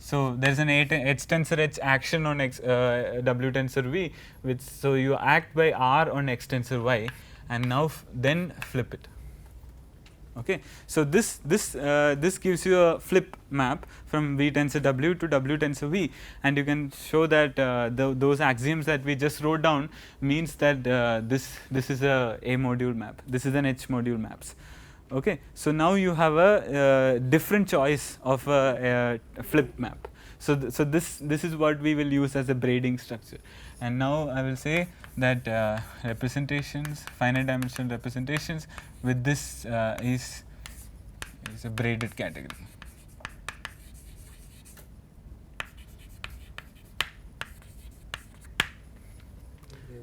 So there is an H tensor H action on W tensor V, which, so you act by R on X tensor Y, and now then flip it. Okay, so this gives you a flip map from V tensor W to W tensor V, and you can show that those axioms that we just wrote down means that this is a module map, this is an H module maps. Okay, so now you have a different choice of a flip map. So this is what we will use as a braiding structure. And now I will say that representations, finite dimensional representations with this is a braided category.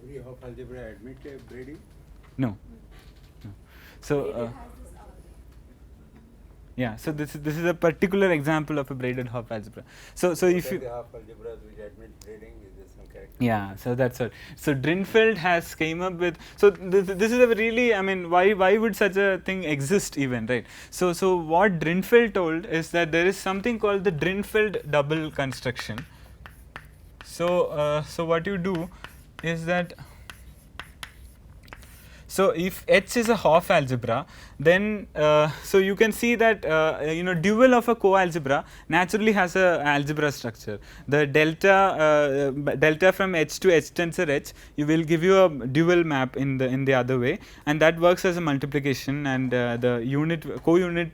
Every Hopf algebra admit braiding? No. So Yeah, so this is a particular example of a braided Hopf algebra. So if you the half algebras which admit braiding, is there some character? yeah, so that's what. So Drinfeld has came up with. So this is a really, I mean, why would such a thing exist even, right? So what Drinfeld told is that there is something called the Drinfeld double construction. So what you do is that. So if H is a Hopf algebra, then so you can see that dual of a co-algebra naturally has a algebra structure. The delta from H to H tensor H, you will give you a dual map in the other way, and that works as a multiplication, and the unit co-unit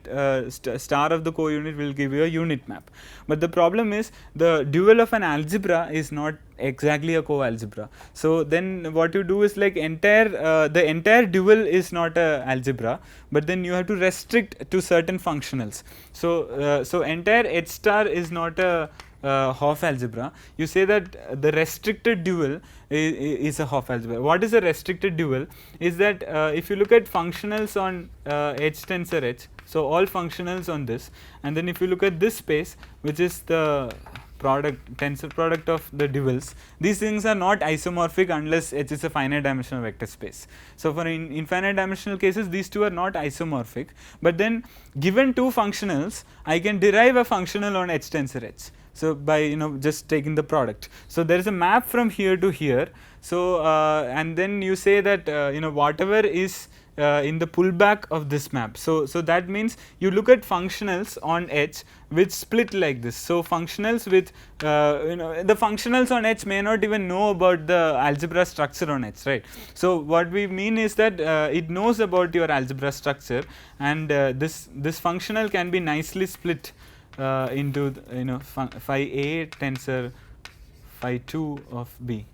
star of the co-unit will give you a unit map. But the problem is the dual of an algebra is not exactly a co-algebra. So then what you do is like the entire dual is not a algebra, but then you have to restrict to certain functionals. So entire H star is not a Hopf algebra. You say that the restricted dual is a Hopf algebra. What is a restricted dual? Is that if you look at functionals on H tensor H, so all functionals on this, and then if you look at this space, which is the tensor product of the duals, these things are not isomorphic unless H is a finite dimensional vector space. So for infinite dimensional cases, these two are not isomorphic, but then given two functionals, I can derive a functional on H tensor H. So by just taking the product. So there is a map from here to here. So and then you say that whatever is in the pullback of this map. So that means you look at functionals on H which split like this. So functionals with the functionals on H may not even know about the algebra structure on H, right? So what we mean is that it knows about your algebra structure, and this functional can be nicely split into phi A tensor phi 2 of B.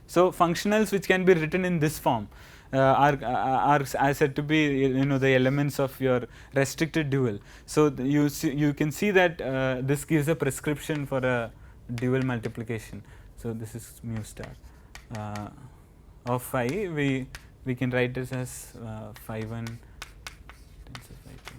So functionals which can be written in this form are said to be the elements of your restricted dual. So you can see that this gives a prescription for a dual multiplication. So this is mu star of phi. We can write this as phi 1 tensor phi 2.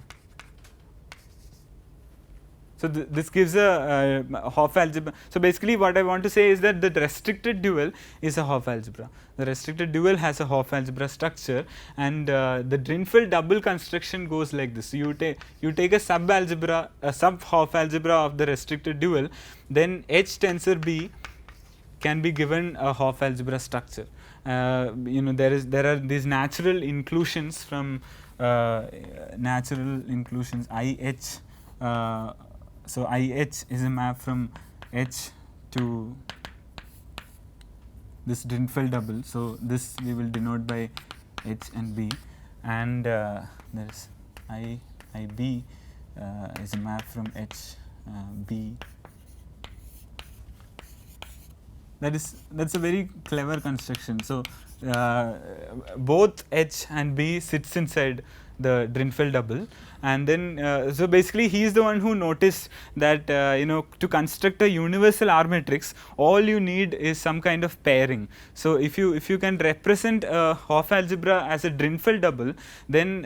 So this gives a Hopf algebra. So basically what I want to say is that the restricted dual is a Hopf algebra. The restricted dual has a Hopf algebra structure, and the Drinfeld double construction goes like this. So you take a sub Hopf algebra of the restricted dual, then H tensor B can be given a Hopf algebra structure. There are these natural inclusions from IH. So IH is a map from H to this Drinfeld double. So this we will denote by H and B, and there is IB is a map from H B. That's a very clever construction. So both H and B sits inside the Drinfeld double, and then so basically he is the one who noticed that to construct a universal R matrix, all you need is some kind of pairing. So if you can represent a Hopf algebra as a Drinfeld double, then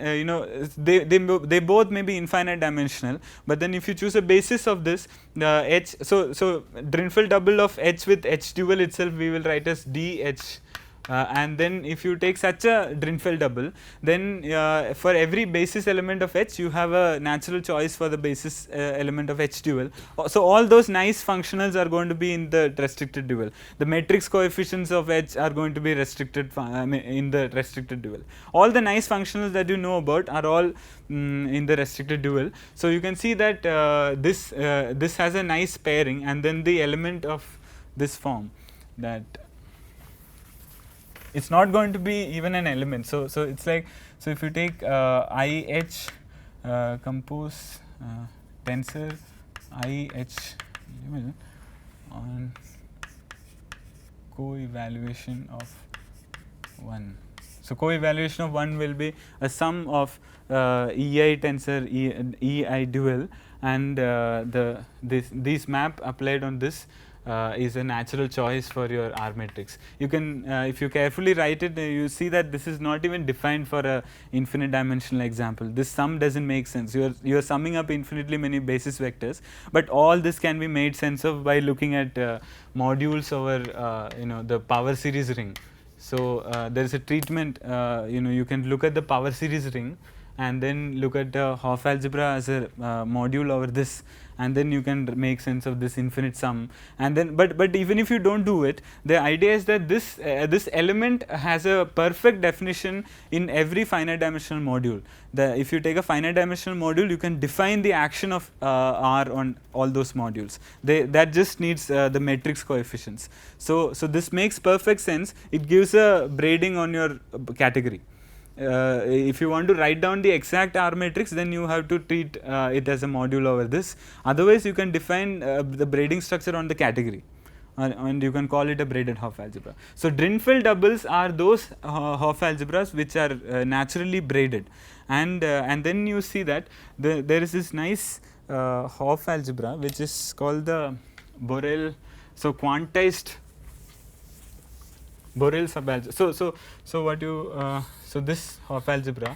they both may be infinite dimensional, but then if you choose a basis of this H, so Drinfeld double of H with H dual itself we will write as DH. And then if you take such a Drinfeld double, then for every basis element of H you have a natural choice for the basis element of H dual. So all those nice functionals are going to be in the restricted dual. The matrix coefficients of H are going to be restricted in the restricted dual. All the nice functionals that you know about are all in the restricted dual. So you can see that this has a nice pairing, and then the element of this form, that it's not going to be even an element. So it's like, so if you take IH compose tensor IH on co-evaluation of 1. So co-evaluation of 1 will be a sum of EI tensor EI dual, and this map applied on this is a natural choice for your R matrix. You can, if you carefully write it, you see that this is not even defined for a infinite dimensional example. This sum doesn't make sense. You are summing up infinitely many basis vectors, but all this can be made sense of by looking at modules over the power series ring. So there is a treatment. You can look at the power series ring, and then look at Hopf algebra as a module over this, and then you can make sense of this infinite sum. And then, but even if you don't do it, the idea is that this element has a perfect definition in every finite dimensional module. If you take a finite dimensional module, you can define the action of R on all those modules. That just needs the matrix coefficients. So this makes perfect sense. It gives a braiding on your category. If you want to write down the exact R matrix, then you have to treat it as a module over this. Otherwise, you can define the braiding structure on the category, and you can call it a braided Hopf algebra. So Drinfeld doubles are those Hopf algebras which are naturally braided, and then you see that there is this nice Hopf algebra which is called the Borel. So quantized Borel subalgebra. So what you so this Hopf algebra,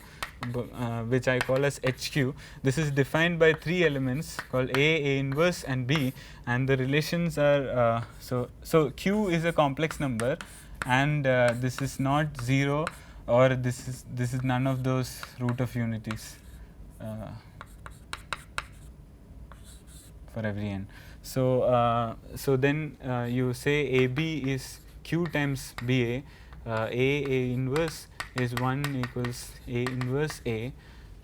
which I call as HQ, this is defined by 3 elements called A inverse, and B, and the relations are so Q is a complex number, and this is not 0, or this is none of those root of unities for every n. So then you say AB is Q times BA. A inverse is 1 equals A inverse A,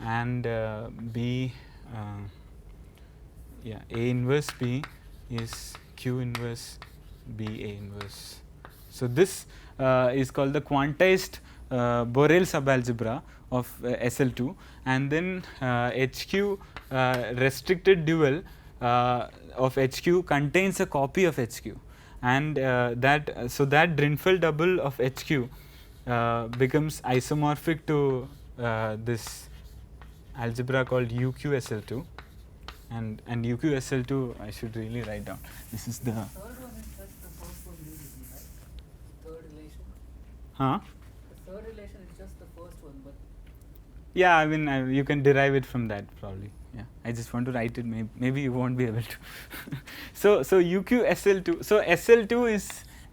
and B A inverse B is Q inverse B A inverse. So this is called the quantized Borel subalgebra of SL2, and then HQ restricted dual of HQ contains a copy of HQ, and that Drinfeld double of HQ becomes isomorphic to this algebra called UQSL2, and UQSL2 I should really write down. This is the Third one is just the first one using, right? Third relation. huh? The third relation is just the first one, but Yeah, I mean you can derive it from that probably. Yeah, I just want to write it. Maybe you won't be able to. so UQSL2. So SL2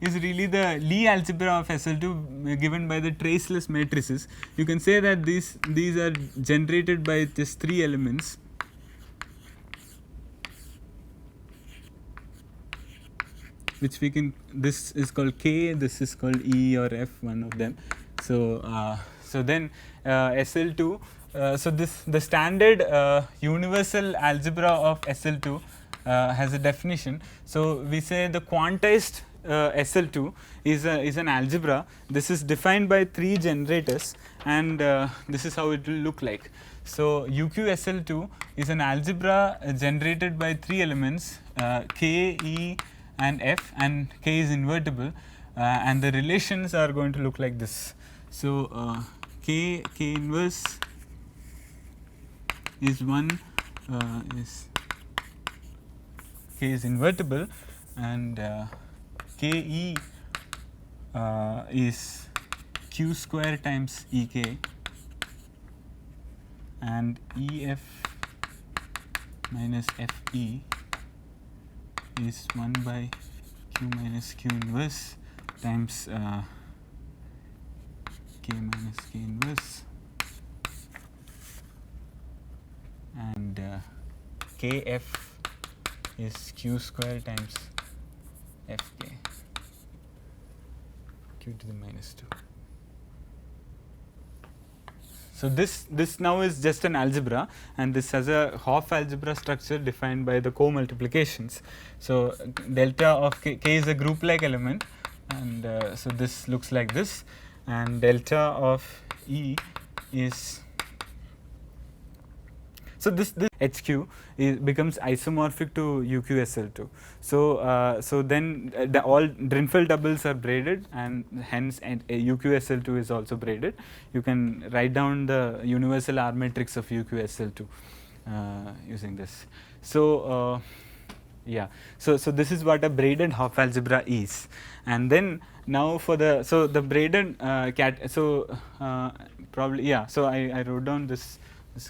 is really the Lie algebra of SL2 given by the traceless matrices. You can say that these are generated by just 3 elements. Which we can, this is called K, this is called E or F, one of them. So then SL2, so the standard universal algebra of SL2 has a definition. So we say the quantized SL2 is an algebra. This is defined by 3 generators, and this is how it will look like. So UQSL2 is an algebra generated by 3 elements, K, E and F, and K is invertible, and the relations are going to look like this. So K inverse is 1 is K is invertible, and KE is Q square times EK, and EF minus FE is 1 by Q minus Q inverse times K minus K inverse, and KF is Q square times FK, Q to the minus 2. So this now is just an algebra, and this has a Hopf algebra structure defined by the co-multiplications. So delta of K is a group-like element, and so this looks like this, and delta of E is, so this HQ becomes isomorphic to UQSL2. So then all Drinfeld doubles are braided, and hence UQSL2 is also braided. You can write down the universal R matrix of UQSL2 using this. So Yeah. So this is what a braided Hopf algebra is. And then now for the braided probably, yeah. So I wrote down this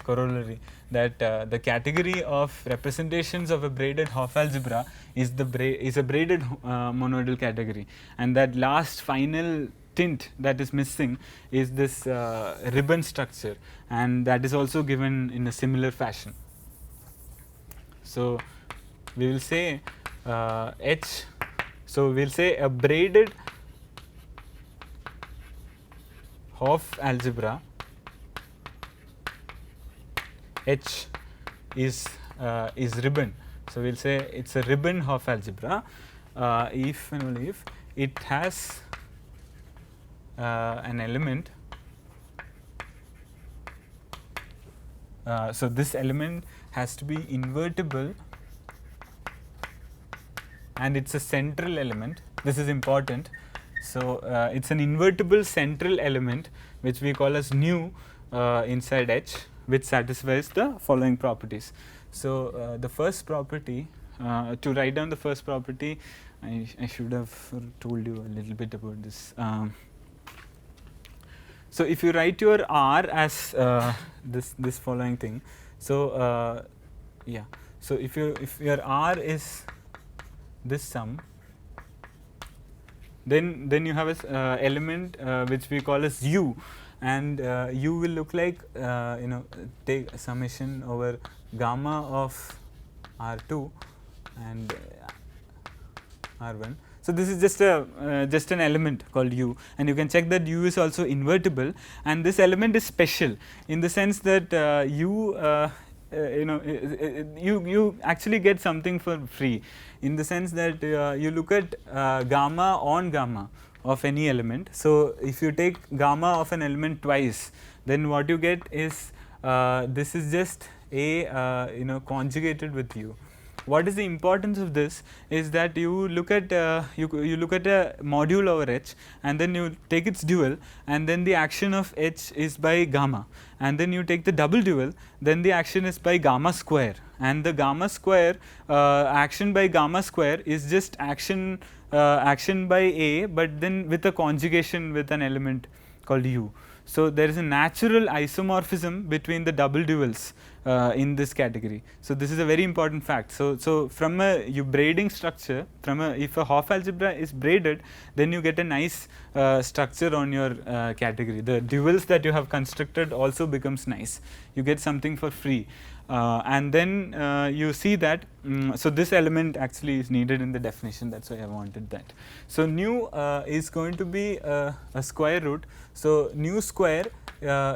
corollary that the category of representations of a braided Hopf algebra is a braided monoidal category, and that last final tint that is missing is this ribbon structure, and that is also given in a similar fashion. So we will say H. So we will say a braided Hopf algebra H is ribbon. So we will say it's a ribbon Hopf algebra if and only if it has an element. So this element has to be invertible, and it's a central element. This is important. So it's an invertible central element which we call as nu inside H, which satisfies the following properties. So the first property, to write down the first property, I should have told you a little bit about this. So if you write your R as this following thing, so yeah, so if your R is this sum, then you have a element which we call as U, and U will look like take a summation over gamma of R2 and R1. So this is just an element called U, and you can check that U is also invertible, and this element is special in the sense that you actually get something for free, in the sense that you look at gamma on gamma of any element. So if you take gamma of an element twice, then what you get is this is just a conjugated with U. What is the importance of this is that you look at you look at a module over H, and then you take its dual, and then the action of H is by gamma, and then you take the double dual, then the action is by gamma square, and the gamma square action by gamma square is just action by A, but then with a conjugation with an element called U. So there is a natural isomorphism between the double duals in this category. So this is a very important fact. So from a braiding structure, if a Hopf algebra is braided, then you get a nice structure on your category. The duals that you have constructed also becomes nice. You get something for free. And then you see that so this element actually is needed in the definition, that's why I wanted that. So nu is going to be a square root. So nu square,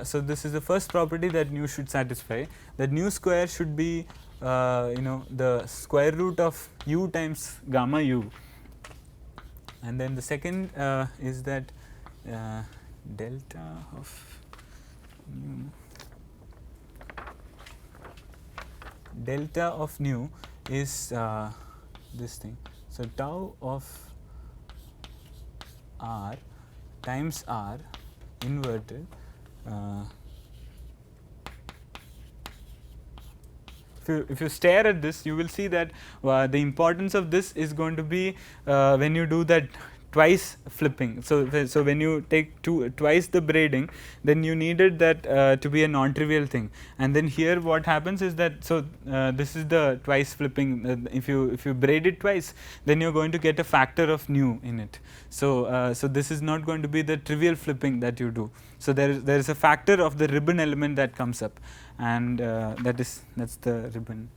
so this is the first property that nu should satisfy, that nu square should be the square root of u times gamma u, and then the second is that delta of nu is this thing. So tau of R times R inverted if you stare at this, you will see that the importance of this is going to be when you do that twice flipping. So when you take twice the braiding, then you needed that to be a non-trivial thing. And then here what happens is that, so this is the twice flipping. If you braid it twice, then you're going to get a factor of nu in it. So this is not going to be the trivial flipping that you do. So there is a factor of the ribbon element that comes up, and that's the ribbon.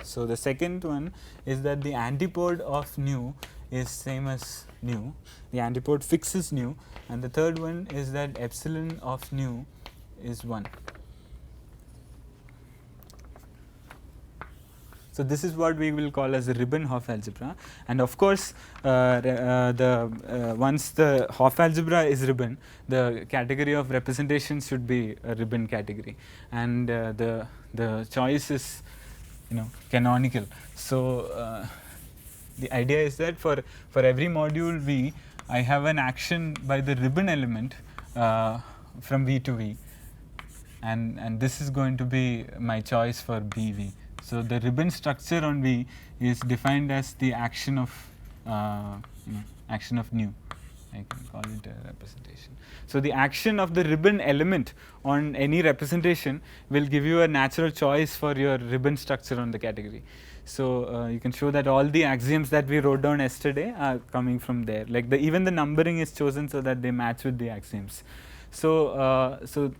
So the second one is that the antipode of nu is same as nu. The antipode fixes nu, and the third one is that epsilon of nu is 1. So this is what we will call as a ribbon Hopf algebra, and of course once the Hopf algebra is ribbon, the category of representation should be a ribbon category, and the choice is canonical. So the idea is that for every module V, I have an action by the ribbon element from V to V, and this is going to be my choice for BV. So the ribbon structure on V is defined as the action of action of nu. I can call it a representation. So the action of the ribbon element on any representation will give you a natural choice for your ribbon structure on the category. So you can show that all the axioms that we wrote down yesterday are coming from there. Like even the numbering is chosen so that they match with the axioms. So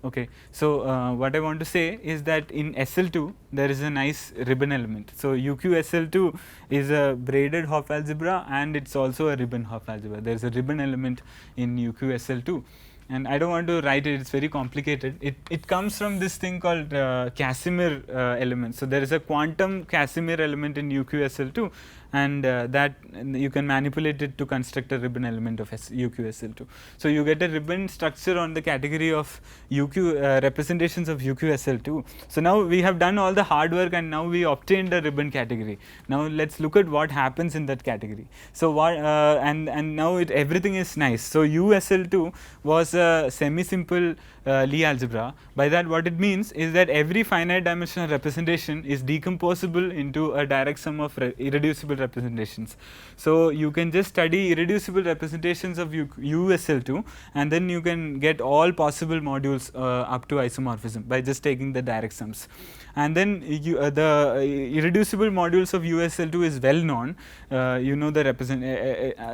okay. So what I want to say is that in SL2 there is a nice ribbon element. So UQ-SL2 is a braided Hopf algebra and it's also a ribbon Hopf algebra. There is a ribbon element in UQ-SL2. And I don't want to write it, it's very complicated. It comes from this thing called Casimir element. So there is a quantum Casimir element in UQ-SL2 and that you can manipulate it to construct a ribbon element of UQ-SL2. So you get a ribbon structure on the category of UQ representations of UQ-SL2. So now we have done all the hard work and now we obtained a ribbon category. Now let's look at what happens in that category. So what and now everything is nice. So USL2 was a semi-simple Lie algebra. By that what it means is that every finite dimensional representation is decomposable into a direct sum of irreducible representations. So you can just study irreducible representations of USL2 and then you can get all possible modules up to isomorphism by just taking the direct sums. And then the irreducible modules of USL2 is well known. You know the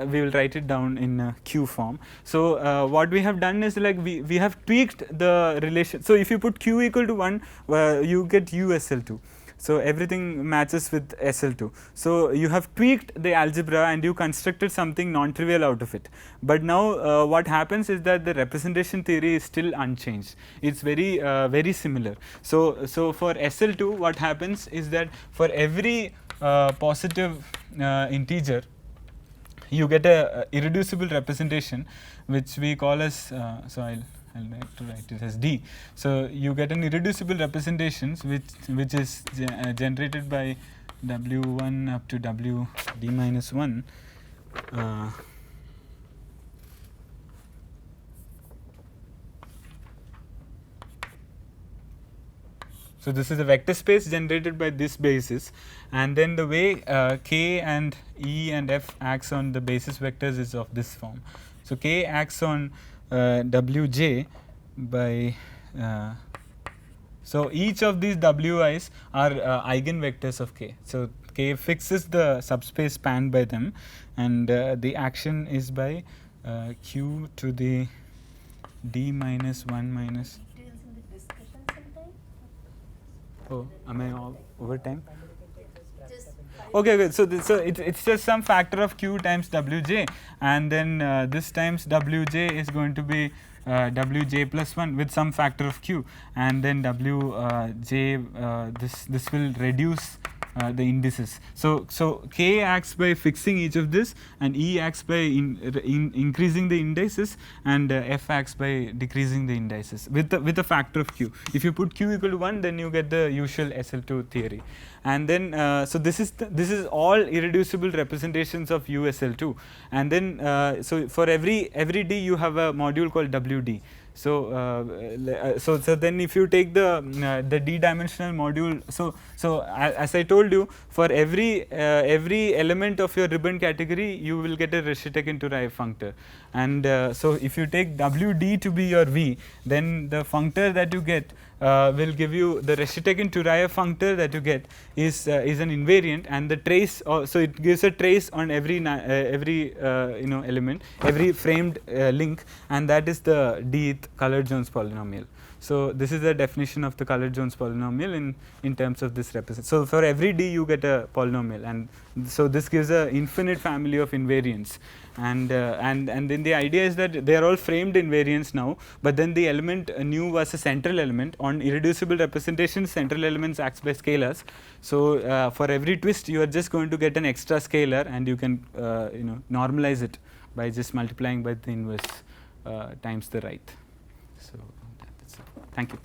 we will write it down in Q form. So what we have done is like we have tweaked the relation. So if you put Q equal to 1, you get USL2. So everything matches with SL2. So you have tweaked the algebra and you constructed something non-trivial out of it. But now what happens is that the representation theory is still unchanged. It's very very similar. So for SL2 what happens is that for every positive integer you get a irreducible representation which we call as so I'll like to write it as D. So you get an irreducible representations which is generated by W1 up to W D minus 1. So this is a vector space generated by this basis, and then the way K and E and F acts on the basis vectors is of this form. So K acts on Wj by so each of these Wi's are eigenvectors of K. So K fixes the subspace spanned by them, and the action is by Q to the D minus 1 minus. Details in the discussion sometime. Oh, am I over time? Just Okay. So it's just some factor of Q times Wj, and then this times Wj is going to be Wj plus 1 with some factor of Q, and then Wj this will reduce the indices. So K acts by fixing each of this, and E acts by increasing the indices, and F acts by decreasing the indices with a factor of Q. If you put Q equal to 1, then you get the usual SL2 theory. And then so this is all irreducible representations of USL2, and then so for every D you have a module called WD. So then if you take the d-dimensional module, so as I told you, for every element of your ribbon category you will get a Reshetekin-Turaev functor, and so if you take WD to be your V, then the functor that you get will give you the Reshetekin-Turaev functor that you get is an invariant, and the trace so it gives a trace on every element, every framed link, and that is the dth Colour-Jones polynomial. So this is the definition of the Colour-Jones polynomial in terms of this representation. So for every D you get a polynomial, and so this gives an infinite family of invariants, and then the idea is that they are all framed invariants now, but then the element nu was a central element. On irreducible representations, central elements acts by scalars. So for every twist you are just going to get an extra scalar, and you can normalize it by just multiplying by the inverse times the right. So that's it. Thank you.